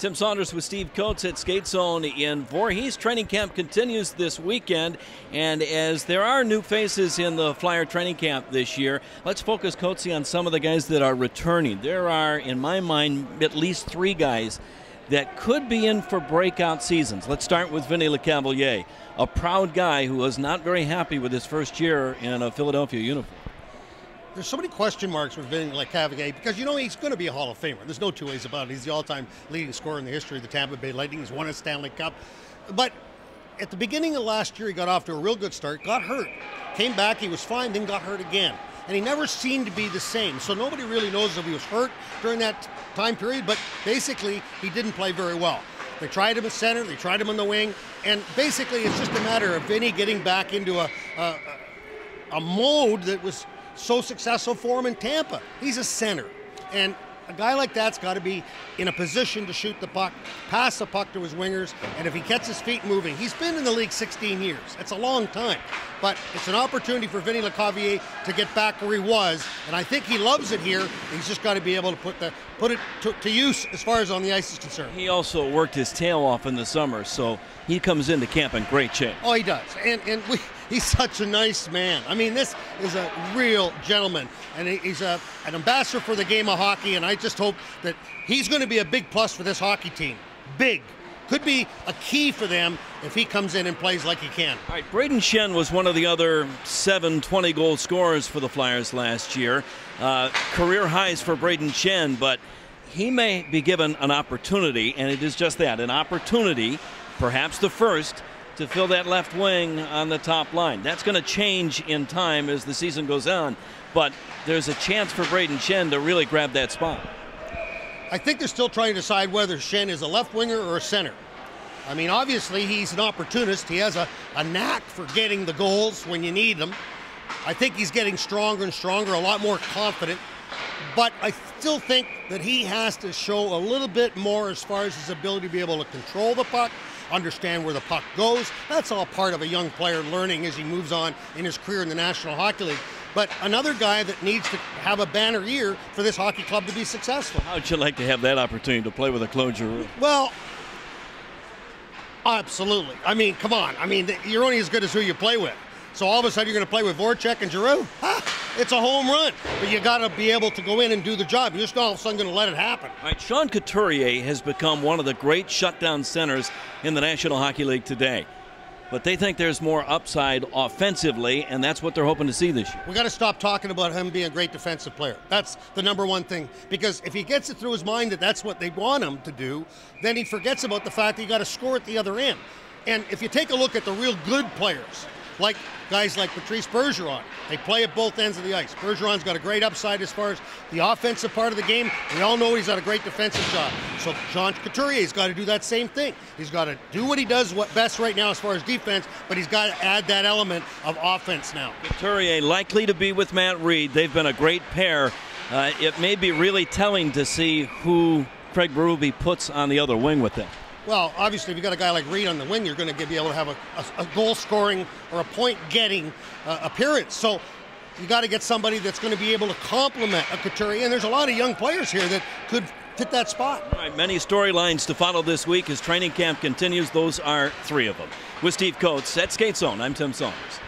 Tim Saunders with Steve Coates at Skate Zone in Voorhees. Training camp continues this weekend, and as there are new faces in the Flyer training camp this year, let's focus, Coatesy, on some of the guys that are returning. There are, in my mind, at least 3 guys that could be in for breakout seasons. Let's start with Vinny Lecavalier, a proud guy who was not very happy with his first year in a Philadelphia uniform. There's so many question marks with Vinny Lecavalier because, you know, he's going to be a Hall of Famer. There's no two ways about it. He's the all-time leading scorer in the history of the Tampa Bay Lightning. He's won a Stanley Cup. But at the beginning of last year, he got off to a real good start, got hurt, came back, he was fine, then got hurt again. And he never seemed to be the same. So nobody really knows if he was hurt during that time period, but basically he didn't play very well. They tried him at center, they tried him on the wing, and basically it's just a matter of Vinny getting back into a mode that was so successful for him in Tampa. He's a center, and a guy like that's got to be in a position to shoot the puck, pass the puck to his wingers, and if he gets his feet moving, he's been in the league 16 years. That's a long time, but it's an opportunity for Vinny Lecavalier to get back where he was, and I think he loves it here. He's just got to be able to put it to use as far as on the ice is concerned. He also worked his tail off in the summer, so he comes into camp in great shape. Oh, he does, and he's such a nice man. I mean, this is a real gentleman, and he's an ambassador for the game of hockey, and I just hope that he's going to be a big plus for this hockey team. Big. Could be a key for them if he comes in and plays like he can. All right, Brayden Schenn was one of the other 7 20-goal scorers for the Flyers last year. Career highs for Brayden Schenn, but he may be given an opportunity, and it is just that, an opportunity, perhaps the first, to fill that left wing on the top line. That's going to change in time as the season goes on, but there's a chance for Brayden Schenn to really grab that spot. I think they're still trying to decide whether Schenn is a left winger or a center. I mean, obviously he's an opportunist. He has a knack for getting the goals when you need them. I think he's getting stronger and stronger, a lot more confident. But I still think that he has to show a little bit more as far as his ability to be able to control the puck, understand where the puck goes. That's all part of a young player learning as he moves on in his career in the National Hockey League. But another guy that needs to have a banner year for this hockey club to be successful. How would you like to have that opportunity to play with a closure roof? Well, absolutely. I mean, come on. I mean, you're only as good as who you play with. So all of a sudden you're going to play with Voracek and Giroux? It's a home run. But you got to be able to go in and do the job. You're just not all of a sudden going to let it happen. All right, Sean Couturier has become one of the great shutdown centers in the National Hockey League today. But they think there's more upside offensively, and that's what they're hoping to see this year. We got to stop talking about him being a great defensive player. That's the #1 thing. Because if he gets it through his mind that that's what they want him to do, then he forgets about the fact that you got to score at the other end. And if you take a look at the real good players, like guys like Patrice Bergeron, they play at both ends of the ice. Bergeron's got a great upside as far as the offensive part of the game. We all know he's got a great defensive job. So Sean Couturier's got to do that same thing. He's got to do what he does best right now as far as defense, but he's got to add that element of offense now. Couturier likely to be with Matt Reed. They've been a great pair. It may be really telling to see who Craig Berube puts on the other wing with them. Well, obviously, if you got a guy like Reed on the wing, you're going to be able to have a goal-scoring or a point-getting appearance. So you got to get somebody that's going to be able to complement a Couturier. And there's a lot of young players here that could fit that spot. All right, many storylines to follow this week as training camp continues. Those are 3 of them. With Steve Coates at Skate Zone, I'm Tim Saunders.